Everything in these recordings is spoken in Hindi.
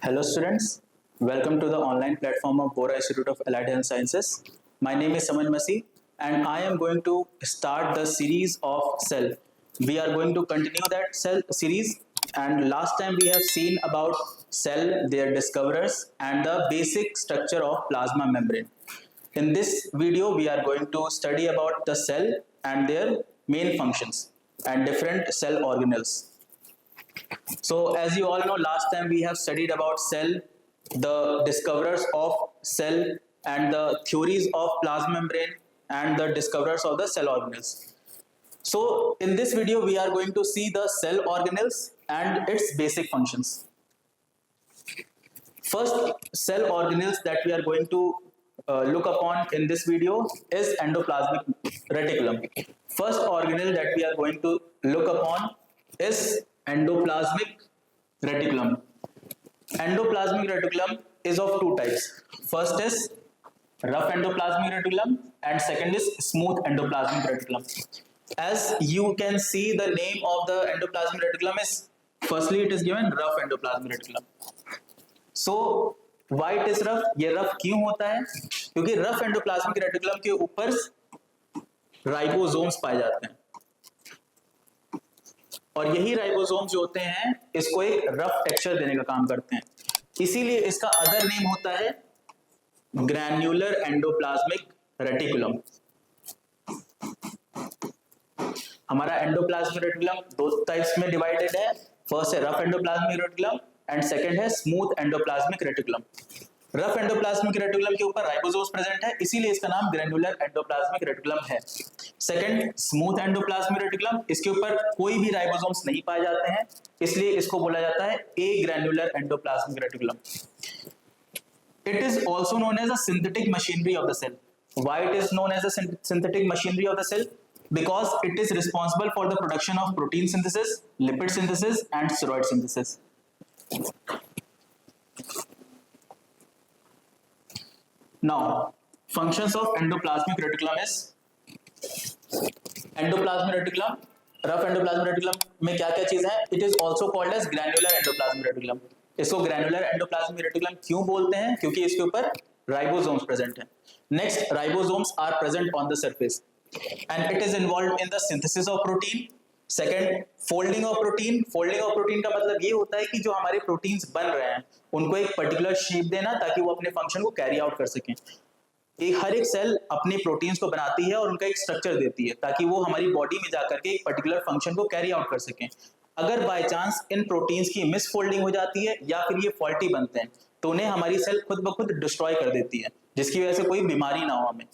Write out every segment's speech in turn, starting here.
Hello students, welcome to the online platform of Bora Institute of Allied Health Sciences. My name is Saman Masi and I am going to start the series of cell. We are going to continue that cell series, and last time we have seen about cell, their discoverers and the basic structure of plasma membrane. In this video we are going to study about the cell and their main functions and different cell organelles. So as you all know, last time we have studied about cell, the discoverers of cell and the theories of plasma membrane and the discoverers of the cell organelles. So in this video we are going to see the cell organelles and its basic functions. First cell organelles that we are going to look upon in this video is endoplasmic reticulum. First organelle that we are going to look upon is endoplasmic reticulum. Endoplasmic reticulum is of two types. First is rough endoplasmic reticulum and second is smooth endoplasmic reticulum. As you can see, the name of the endoplasmic reticulum is, firstly it is given rough endoplasmic reticulum. So why it is rough? ये rough क्यों होता है? क्योंकि rough endoplasmic reticulum के ऊपर राइबोसोम्स पाए जाते हैं और यही राइबोसोम जो होते हैं इसको एक रफ टेक्सचर देने का काम करते हैं, इसीलिए इसका अदर नेम होता है ग्रैन्युलर एंडोप्लाज्मिक रेटिकुलम. हमारा एंडोप्लाज्मिक रेटिकुलम दो टाइप्स में डिवाइडेड है. फर्स्ट है rough endoplasmic reticulum and second है smooth endoplasmic reticulum. Rough endoplasmic reticulum के ऊपर राइबोसोम्स प्रेजेंट है, इसीलिए इसका नाम ग्रैन्युलर एंडोप्लाज्मिक रेटिकुलम है. सेकंड स्मूथ एंडोप्लाज्मिक रेटिकुलम, इसके ऊपर कोई भी राइबोसोम्स नहीं पाए जाते हैं, इसलिए इसको बोला जाता है agranular endoplasmic reticulum. It is also known as a synthetic machinery of the cell. Why it is known as a synthetic machinery of the cell? Because it is responsible for the production of protein synthesis, lipid synthesis and steroid synthesis. Now, functions of endoplasmic reticulum is endoplasmic reticulum, rough endoplasmic reticulum में क्या-क्या चीज है? It is also called as granular endoplasmic reticulum. इसको ग्रैनुलर एंडोप्लाज्मिक रेटिकुलम क्यों बोलते हैं? क्योंकि इसके ऊपर राइबोसोम्स प्रेजेंट हैं. Next, ribosomes are present on the surface and it is involved in the synthesis of protein. Second, folding of protein. Folding of protein का मतलब ये होता है कि जो हमारे प्रोटीन्स बन रहे हैं उनको एक पर्टिकुलर शेप देना ताकि वो अपने फंक्शन को कैरी आउट कर सकें. हर एक सेल अपने प्रोटीन्स को बनाती है और उनका एक स्ट्रक्चर देती है ताकि वो हमारी बॉडी में जाकर के एक पर्टिकुलर फंक्शन को कैरी आउट कर सकें. अगर बाय चांस इन प्रोटीन्स की मिसफोल्डिंग हो जाती है या फिर ये फॉल्टी बनते हैं तो उन्हें हमारी सेल खुद ब खुद डिस्ट्रॉय कर देती है, जिसकी वजह से कोई बीमारी ना हो हमें.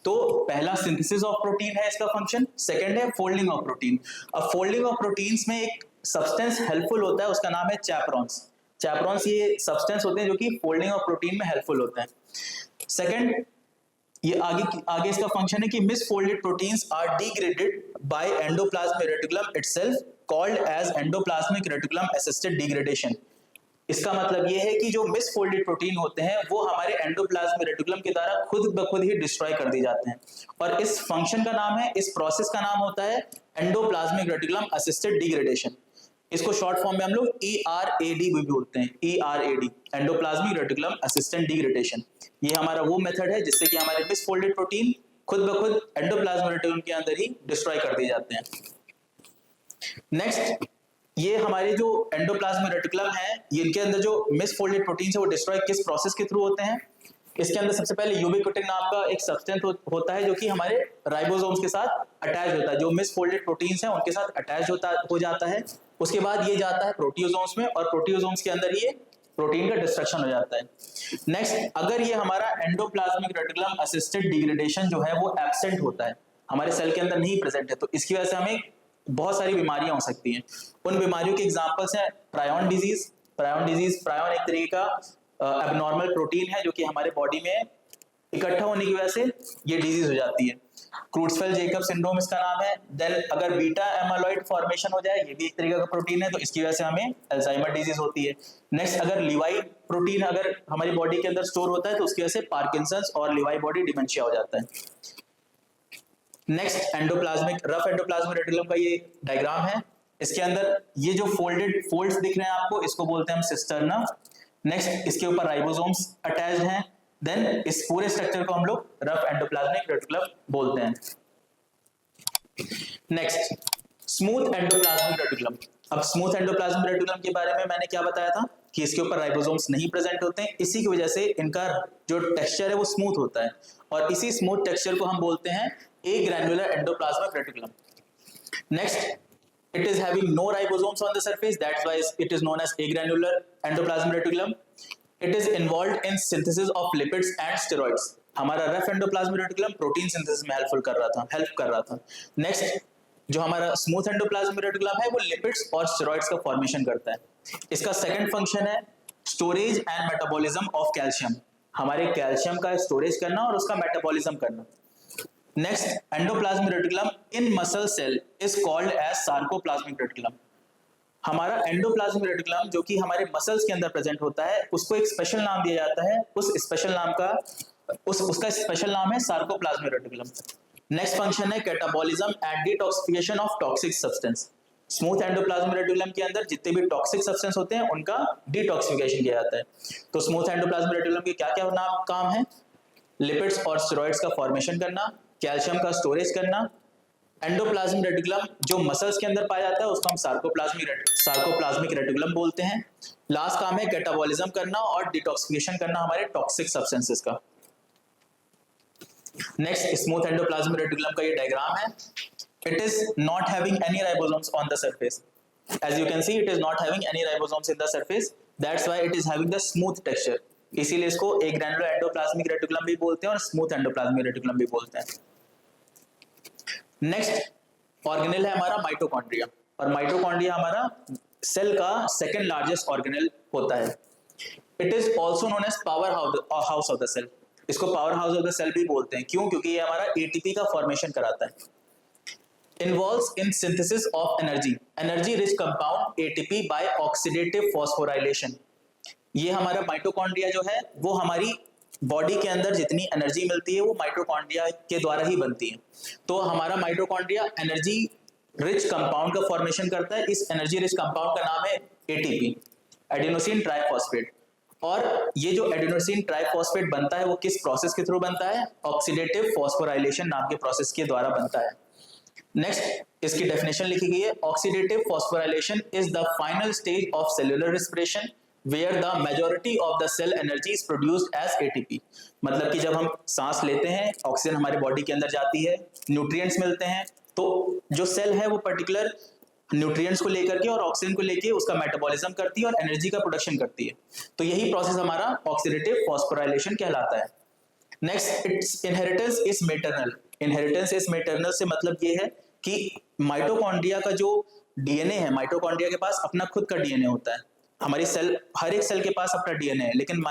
तो पहला सिंथेसिस ऑफ प्रोटीन है इसका फंक्शन, सेकंड है फोल्डिंग ऑफ प्रोटीन. अब फोल्डिंग ऑफ प्रोटीन्स में एक सब्सटेंस हेल्पफुल होता है, उसका नाम है चैपरॉन्स. चैपरॉन्स ये सब्सटेंस होते हैं जो कि फोल्डिंग ऑफ प्रोटीन में हेल्पफुल होते हैं. सेकंड, ये आगे इसका फंक्शन है कि misfolded proteins are degraded by endoplasmic reticulum itself called as endoplasmic reticulum assisted degradation. इसका मतलब ये है कि जो मिसफोल्डेड प्रोटीन होते हैं वो हमारे एंडोप्लाज्मिक रेटिकुलम के द्वारा खुद ब खुद ही डिस्ट्रॉय कर दिए जाते हैं और इस फंक्शन का नाम है, इस प्रोसेस का नाम होता है एंडोप्लाज्मिक रेटिकुलम असिस्टेड डिग्रेडेशन. इसको शॉर्ट फॉर्म में हम लोग ERAD भी बोलते हैं, ERAD endoplasmic reticulum assisted degradation. ये हमारा वो मेथड है जिससे कि हमारे मिसफोल्डेड प्रोटीन खुद ब खुद एंडोप्लाज्मिक रेटिकुलम के अंदर ही डिस्ट्रॉय कर दिए जाते हैं. नेक्स्ट, ये हमारे जो एंडोप्लाज्मिक रेटिकुलम है, इनके अंदर जो मिसफोल्डेड प्रोटीन है वो डिस्ट्रॉय किस प्रोसेस के थ्रू होते हैं? इसके अंदर सबसे पहले यूबिक्विटिन नाम का एक सब्सटेंस होता है जो कि हमारे राइबोसोम्स के साथ अटैच होता है. जो मिसफोल्डेड प्रोटीन्स हैं उनके साथ अटैच हो जाता है. उसके बाद ये जाता है प्रोटियोसोम्स में और प्रोटियोसोम्स के अंदर ये प्रोटीन का डिस्ट्रक्शन हो जाता है. नेक्स्ट, अगर ये हमारा एंडोप्लाज्मिक रेटिकुलम असिस्टेड डिग्रेडेशन जो है वो एब्सेंट होता है, हमारे सेल के अंदर नहीं प्रेजेंट है, तो इसकी वजह से हमें बहुत सारी बीमारियां हो सकती हैं. उन बीमारियों के एग्जांपल्स हैं प्रायोन डिजीज. प्रायोन एक तरीके का एबनॉर्मल प्रोटीन है जो कि हमारे बॉडी में इकट्ठा होने की वजह से ये डिजीज हो जाती है. क्रूट्सफेल-जैकब सिंड्रोम इसका नाम है. देन अगर बीटा एमाइलॉइड फॉर्मेशन हो जाए, ये भी एक तरीके का प्रोटीन है, तो इसकी वजह से हमें अल्जाइमर डिजीज होती है. नेक्स्ट, अगर लिवाई प्रोटीन अगर हमारी बॉडी के अंदर स्टोर होता है तो उसकी वजह से पार्किंसंस और लिवाई बॉडी डिमेंशिया हो जाता है. Next, endoplasmic rough endoplasmic reticulum का ये डायग्राम है. इसके अंदर ये जो फोल्ड्स दिख रहे हैं आपको, इसको बोलते हैं हम सिस्टर्ना. नेक्स्ट इसके ऊपर राइबोसोम्स अटैच्ड हैं। देन इस पूरे स्ट्रक्चर को हम लोग रफ एंडोप्लाज्मिक रेटिकुलम बोलते हैं। Next smooth endoplasmic reticulum. अब स्मूथ एंडोप्लाज्मिक रेटिकुलम के बारे में मैंने क्या बताया था कि इसके ऊपर राइबोसोम्स नहीं प्रेजेंट होते हैं, इसी की वजह से इनका जो टेक्सचर है वो स्मूथ होता है और इसी स्मूथ टेक्सचर को हम बोलते हैं agranular endoplasmic reticulum. Next it is having no ribosomes on the surface, that's why it is known as agranular endoplasmic reticulum. It is involved in synthesis of lipids and steroids. हमारा rough endoplasmic reticulum protein synthesis में हेल्प कर रहा था। नेक्स्ट जो हमारा स्मूथ एंडोप्लाज्मिक रेटिकुलम है वो लिपिड्स और स्टेरॉइड्स का फॉर्मेशन करता है। इसका सेकंड फंक्शन है storage and metabolism of calcium, हमारे कैल्शियम का स्टोरेज करना और उसका मेटाबॉलिज्म करना। Next endoplasmic reticulum in muscle cell is called as sarcoplasmic reticulum. हमारा एंडोप्लाज्मिक रेटिकुलम जो कि हमारे मसल्स के अंदर प्रेजेंट होता है उसको एक स्पेशल नाम दिया जाता है, उस स्पेशल नाम का उसका स्पेशल नाम है सार्कोप्लाज्मिक रेटिकुलम। नेक्स्ट फंक्शन है catabolism and detoxification of toxic substance. Smooth endoplasmic reticulum के अंदर जितने भी टॉक्सिक सब्सटेंस होते हैं उनका डिटॉक्सिफिकेशन किया जाता है। तो स्मूथ एंडोप्लाज्मिक रेटिकुलम के क्या क्या नाम काम है? लिपिड्स और स्टेरॉइड्स का फॉर्मेशन करना, कैल्शियम का स्टोरेज करना। एंडोप्लाज्मिक रेटिकुलम जो मसल्स के अंदर पाया जाता है उसको हम सार्कोप्लाज्मिक रेटिकुलम बोलते हैं। लास्ट काम है कैटाबॉलिज्म करना और डिटॉक्सिफिकेशन करना हमारे टॉक्सिक सब्सटेंसेस का। नेक्स्ट स्मूथ एंडोप्लाज्मिक रेटिकुलम का ये डायग्राम है। It is not having any ribosomes on the surface, as you can see it is not having any ribosomes in the surface, that's why it is having the smooth texture, इसीलिए इसको ए ग्रैन्युलर एंडोप्लाज्मिक रेटिकुलम भी बोलते हैं और स्मूथ एंडोप्लाज्मिक रेटिकुलम भी बोलते हैं। नेक्स्ट ऑर्गेनेल है हमारा माइटोकॉन्ड्रिया, और माइटोकॉन्ड्रिया हमारा सेल का सेकंड लार्जेस्ट ऑर्गेनेल होता है। It is also known as powerhouse of the cell, इसको powerhouse of the cell भी बोलते हैं। क्यों? क्योंकि ये हमारा एटीपी का फॉर्मेशन कराता है। Involves in synthesis of energy rich compound ATP by oxidative phosphorylation. ये हमारा माइटोकॉन्ड्रिया जो है वो हमारी बॉडी के अंदर जितनी एनर्जी मिलती है वो माइटोकॉन्ड्रिया के द्वारा ही बनती है। तो हमारा माइटोकॉन्ड्रिया एनर्जी रिच कंपाउंड का फॉर्मेशन करता है। इस एनर्जी रिच कंपाउंड का नाम है एटीपी, एडेनोसिन ट्राइफॉस्फेट। और ये जो एडेनोसिन ट्राइफॉस्फेट बनता है वो किस प्रोसेस के थ्रू बनता है? ऑक्सीडेटिव फॉस्फोराइलेशन नाम के प्रोसेस के द्वारा बनता है। नेक्स्ट इसकी डेफिनेशन लिखी गई है, oxidative phosphorylation is the final stage of cellular respiration where the majority of the cell energy is produced as ATP। मतलब कि जब हम सांस लेते हैं ऑक्सीजन हमारे बॉडी के अंदर जाती है, न्यूट्रिएंट्स मिलते हैं, तो जो सेल है वो पर्टिकुलर न्यूट्रिएंट्स को लेकर के और ऑक्सीजन को लेके उसका मेटाबॉलिज्म करती है और एनर्जी का प्रोडक्शन करती है। तो यही प्रोसेस हमारा ऑक्सीडेटिव फॉस्फोराइलेशन कहलाता है। Next it's inheritance is maternal. Inheritance is maternal से मतलब ये है कि माइटोकॉन्ड्रिया का जो डीएनए है, माइटोकॉन्ड्रिया के पास अपना खुद का डीएनए होता है। हमारी सेल, हर एक सेल के पास अपना डीएनए है, लेकिन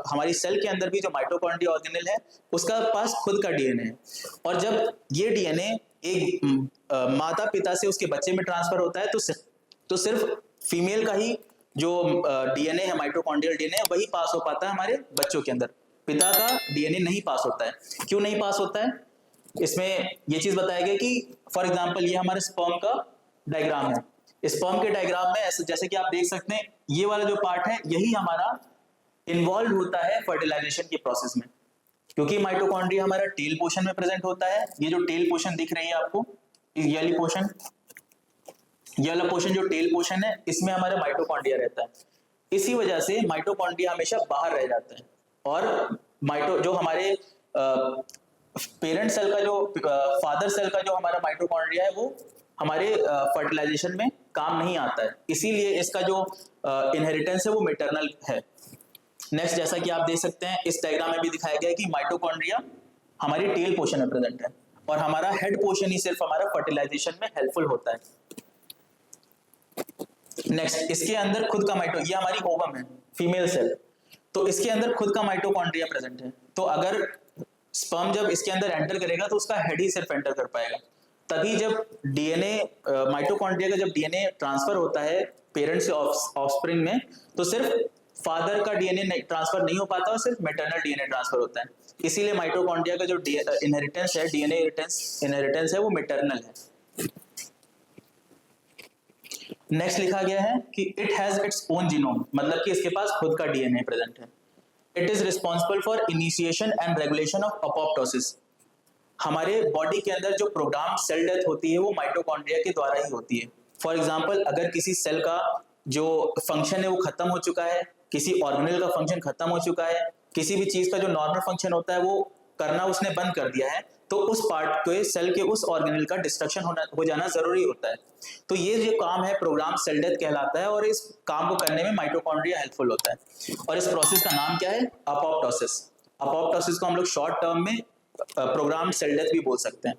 हमारी सेल के अंदर भी जो माइटोकॉन्ड्रिया ऑर्गेनेल है उसका पास खुद का डीएनए है। और जब ये डीएनए एक माता पिता से उसके बच्चे में ट्रांसफर होता है तो सिर्फ फीमेल का ही जो डीएनए है, माइटोकॉन्ड्रियल डीएनए, वही पास हो पाता है हमारे बच्चों के अंदर। पिता का डीएनए नहीं पास होता है। क्यों नहीं पास होता है? इसमें ये चीज बताया गया कि फॉर एग्जाम्पल ये हमारे स्पर्म का डायग्राम है। स्पर्म के डायग्राम में ऐसे जैसे कि आप देख सकते हैं ये वाला जो पार्ट है यही हमारा इन्वॉल्व होता है फर्टिलाइजेशन के प्रोसेस में, क्योंकि माइटोकॉन्ड्रिया हमारा टेल पोर्शन में प्रेजेंट होता है। ये जो टेल पोर्शन दिख रही है आपको, ये वाली पोर्शन, ये वाला पोर्शन जो टेल पोर्शन है इसमें हमारा माइटोकॉन्ड्रिया रहता है। इसी वजह से माइटोकॉन्ड्रिया हमेशा बाहर रह जाता है और जो हमारे पेरेंट सेल का, जो फादर सेल का जो हमारा माइटोकॉन्ड्रिया है वो हमारे फर्टिलाइजेशन में काम नहीं आता है। इसीलिए इसका जो इनहेरिटेंस है वो मेटरनल है। नेक्स्ट जैसा कि आप देख सकते हैं इस डायग्राम में भी दिखाया गया है कि माइटोकॉन्ड्रिया हमारी टेल पोर्शन में प्रेजेंट है और हमारा हेड पोर्शन ही सिर्फ हमारा फर्टिलाइजेशन में हेल्पफुल होता है। नेक्स्ट इसके अंदर खुद का ये हमारी ओवम है, फीमेल सेल, तो इसके अंदर खुद का माइटोकॉन्ड्रिया प्रेजेंट है। तो अगर स्पर्म जब इसके अंदर एंटर करेगा तो उसका हेड ही सिर्फ एंटर कर पाएगा। तभी जब डीएनए, माइटोकॉन्ड्रिया का जब डीएनए ट्रांसफर होता है पेरेंट से ऑफस्प्रिंग में, तो सिर्फ फादर का डीएनए ट्रांसफर नहीं हो पाता और सिर्फ मैटरनल डीएनए ट्रांसफर होता है। इसीलिए माइटोकॉन्ड्रिया का जो इनहेरिटेंस है, डीएनए इनहेरिटेंस है, वो मैटरनल है। नेक्स्ट लिखा गया है कि it has its own genome, मतलब कि इसके पास खुद का डीएनए प्रेजेंट है। It is responsible for initiation and regulation of apoptosis. हमारे बॉडी के अंदर जो प्रोग्राम सेल डेथ होती है वो माइटोकॉन्ड्रिया के द्वारा ही होती है। फॉर एग्जाम्पल, अगर किसी सेल का जो फंक्शन है वो खत्म हो चुका है, किसी ऑर्गेनेल का फंक्शन खत्म हो चुका है, किसी भी चीज का जो नॉर्मल फंक्शन होता है वो करना उसने बंद कर दिया है, तो उस पार्ट के सेल के उस ऑर्गेनेल का डिस्ट्रक्शन हो जाना जरूरी होता है। तो ये जो काम है प्रोग्राम सेल डेथ कहलाता है, और इस काम को करने में माइटोकॉन्ड्रिया हेल्पफुल होता है। और इस प्रोसेस का नाम क्या है? अपोप्टोसिस। अपोप्टोसिस को हम लोग शॉर्ट टर्म में प्रोग्राम सेल डेथ भी बोल सकते हैं।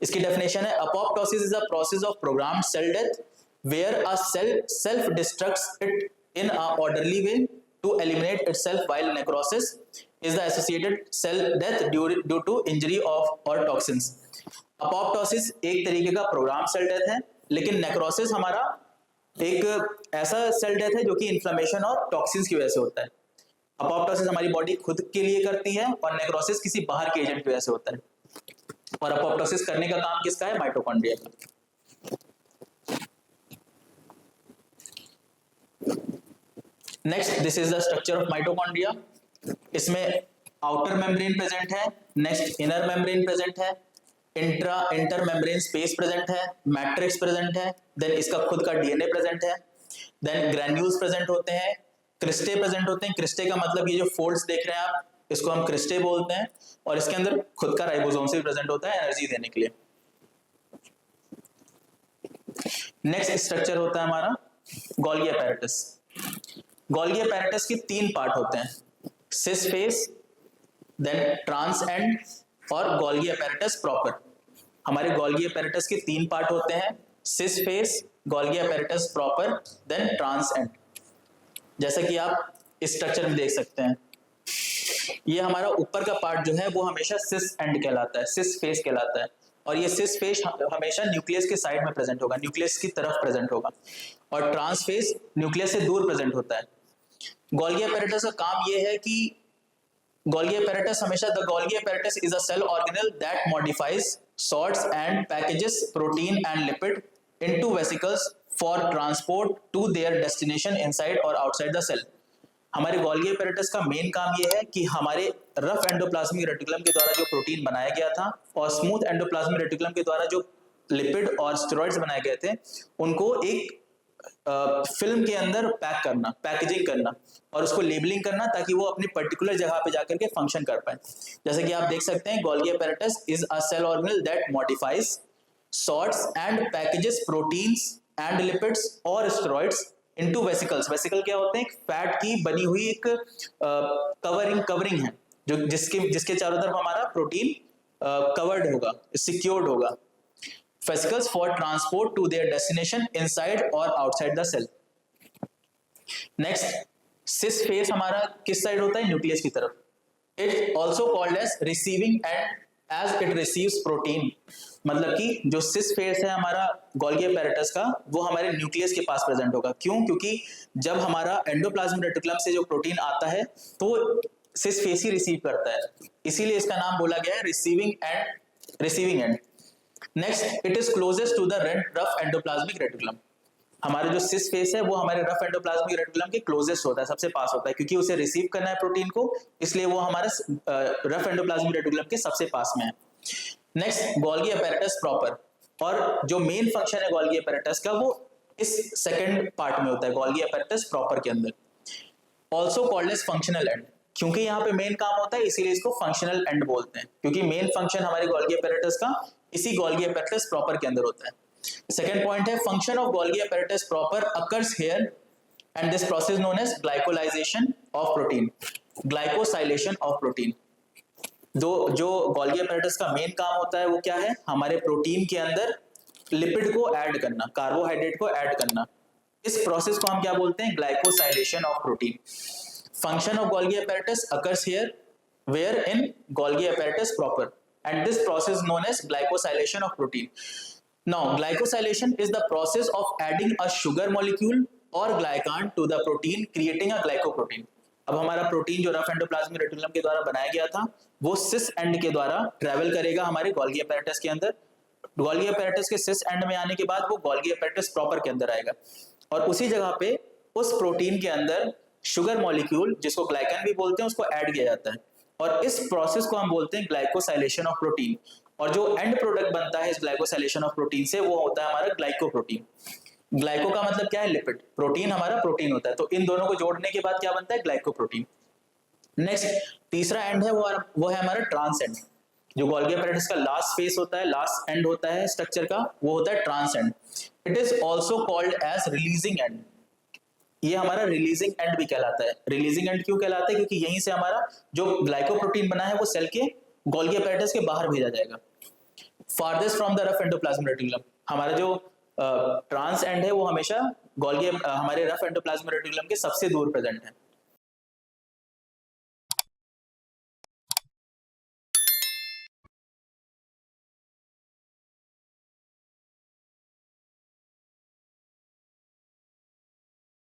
इसकी डेफिनेशन है, apoptosis is a process of programme cell death where a cell self destructs it in an orderly way to eliminate itself while necrosis is the associated cell death due to injury of or toxins। Apoptosis एक तरीके का प्रोग्राम सेल डेथ है, लेकिन नेक्रोसिस हमारा एक ऐसा सेल डेथ है जो कि इन्फ्लेमेशन और टॉक्सिन्स की वजह से होता है। अपोप्टोसिस हमारी बॉडी खुद के लिए करती है और नेक्रोसिस किसी बाहर के एजेंट की वजह से होता है। और अपोप्टोसिस करने का काम किसका है? माइटोकॉन्ड्रिया का। Next, this is the structure of mitochondria. इसमें आउटर मेम्ब्रेन प्रेजेंट है, नेक्स्ट इनर मेम्ब्रेन प्रेजेंट है, इंटर मेम्ब्रेन स्पेस प्रेजेंट है, मैट्रिक्स प्रेजेंट है, देन इसका खुद का डीएनए प्रेजेंट है, देन ग्रैन्यूल्स प्रेजेंट होते हैं, क्रिस्टे प्रेजेंट होते हैं। क्रिस्टे का मतलब ये जो फोल्ड्स देख रहे हैं आप, इसको हम क्रिस्टे बोलते हैं, और इसके अंदर खुद का राइबोसोम से प्रेजेंट होता है एनर्जी देने के लिए। नेक्स्ट स्ट्रक्चर होता है हमारा गोल्गी अपैरेटस। गोल्गी अपैरेटस के 3 पार्ट होते हैं, cis face, then trans end और गोल्गी अपैरेटस प्रॉपर। हमारे गोल्गी अपैरेटस के 3 पार्ट होते हैं, cis face, Golgi apparatus proper, then trans end. जैसा कि आप इस स्ट्रक्चर में देख सकते हैं, ये हमारा ऊपर का पार्ट जो है वो हमेशा सिस एंड कहलाता है, सिस फेस कहलाता है, और ये सिस फेस हमेशा न्यूक्लियस के साइड में प्रेजेंट होगा, न्यूक्लियस की तरफ प्रेजेंट होगा, और ट्रांस फेस न्यूक्लियस से दूर प्रेजेंट होता है। गोल्गी अपैरेटस का काम ये है कि गोल्गी apparatus हमेशा the Golgi apparatus is a cell organelle that modifies, sorts and packages protein and lipid into vesicles for transport to their destination inside or outside the cell। हमारे गोल्गी apparatus का मेन काम ये है कि हमारे रफ एंडोप्लाज्मिक रेटिकुलम के द्वारा जो प्रोटीन बनाया गया था और स्मूथ एंडोप्लाज्मिक रेटिकुलम के द्वारा जो लिपिड और स्टेरॉइड्स बनाए गए थे, उनको एक फिल्म के अंदर पैक करना, पैकेजिंग करना, और उसको लेबलिंग करना ताकि वो अपनी पर्टिकुलर जगह पे जाकर के फंक्शन कर पाए। जैसे कि आप देख सकते हैं, Golgi apparatus is a cell organelle that modifies, sorts and packages proteins and lipids और स्टेरॉइड्स इनटू वेसिकल्स। वेसिकल क्या होते हैं? एक फैट की बनी हुई एक कवरिंग है, जो जिसके चारों तरफ हमारा प्रोटीन कवर्ड होगा, सिक्योर्ड होगा। Vesicles for transport to their destination inside or outside the cell। Next, cis phase हमारा किस साइड होता है? न्यूक्लियस की तरफ। It also called as receiving end as it receives protein। मतलब कि जो cis phase है हमारा गोल्गी apparatus का, वो हमारे न्यूक्लियस के पास प्रेजेंट होगा। क्यों? क्योंकि जब हमारा एंडोप्लाज्मिक रेटिकुलम से जो प्रोटीन आता है तो cis phase ही रिसीव करता है, इसीलिए इसका नाम बोला गया है receiving end. Next, it is closest to the rough endoplasmic reticulum. हमारे जो सिस फेस है वो हमारे रफ एंडोप्लाज्मिक रेटिकुलम के क्लोजेस्ट होता है, सबसे पास होता है, क्योंकि उसे रिसीव करना है प्रोटीन को, इसलिए वो हमारे रफ एंडोप्लाज्मिक रेटिकुलम के सबसे पास में है। नेक्स्ट, गोल्गी अपैरेटस प्रॉपर, और जो मेन फंक्शन है गोल्गी अपैरेटस का वो इस सेकंड पार्ट में होता है, गोल्गी अपैरेटस प्रॉपर के अंदर। Also called as functional end, क्योंकि यहाँ पे मेन काम होता है इसीलिए इसको फंक्शनल एंड बोलते हैं, क्योंकि मेन फंक्शन हमारे गोल्गी अपैरेटस का इसी गोल्गी apparatus प्रॉपर के अंदर होता है। सेकेंड पॉइंट है, function of Golgi apparatus proper occurs here and this process known as glycolization of protein, glycosylation of protein. जो गोल्गी apparatus का मेन काम होता है वो क्या है? हमारे प्रोटीन के अंदर लिपिड को ऐड करना, कार्बोहाइड्रेट को ऐड करना। इस प्रोसेस को हम क्या बोलते हैं? Glycosylation of protein. Function of Golgi apparatus occurs here where in Golgi apparatus proper, and this process known as glycosylation of protein। Now glycosylation is the process of adding a sugar molecule or glycan to the protein creating a glycoprotein। अब हमारा प्रोटीन जो रफ एंडोप्लाज्मिक रेटिकुलम के द्वारा बनाया गया था वो सिस एंड के द्वारा ट्रेवल करेगा हमारे गोल्गी apparatus के अंदर, गोल्गी अपैरेटस के सिस एंड में आने के बाद वो गोल्गी अपैरेटस प्रॉपर के अंदर आएगा और उसी जगह पे उस प्रोटीन के अंदर शुगर मॉलिक्यूल जिसको ग्लाइकन भी बोलते हैं उसको ऐड किया जाता है और इस प्रोसेस को हम बोलते हैं ग्लाइकोसाइलेशन ऑफ प्रोटीन। और जो एंड प्रोडक्ट बनता है इस ग्लाइकोसाइलेशन ऑफ प्रोटीन से वो होता है हमारा ग्लाइकोप्रोटीन। ग्लाइको का मतलब क्या है? लिपिड। प्रोटीन हमारा प्रोटीन होता है, तो इन दोनों को जोड़ने के बाद क्या बनता है? ग्लाइकोप्रोटीन। नेक्स्ट तीसरा एंड है वो है हमारा ट्रांस एंड। जो गोल्गी अपैरेटस का लास्ट फेस होता है, लास्ट एंड होता है स्ट्रक्चर का, वो होता है trans end. It is also called as releasing end. ये हमारा रिलीजिंग एंड भी कहलाता है। रिलीजिंग एंड क्यों कहलाता है? क्योंकि यहीं से हमारा जो ग्लाइकोप्रोटीन बना है वो सेल के गोल्गी अपैरेटस के बाहर भेजा जाएगा। Farthest from the rough endoplasmic reticulum, हमारा जो ट्रांस एंड है वो हमेशा हमारे रफ एंडोप्लाज्मिक रेटिकुलम के सबसे दूर प्रेजेंट है।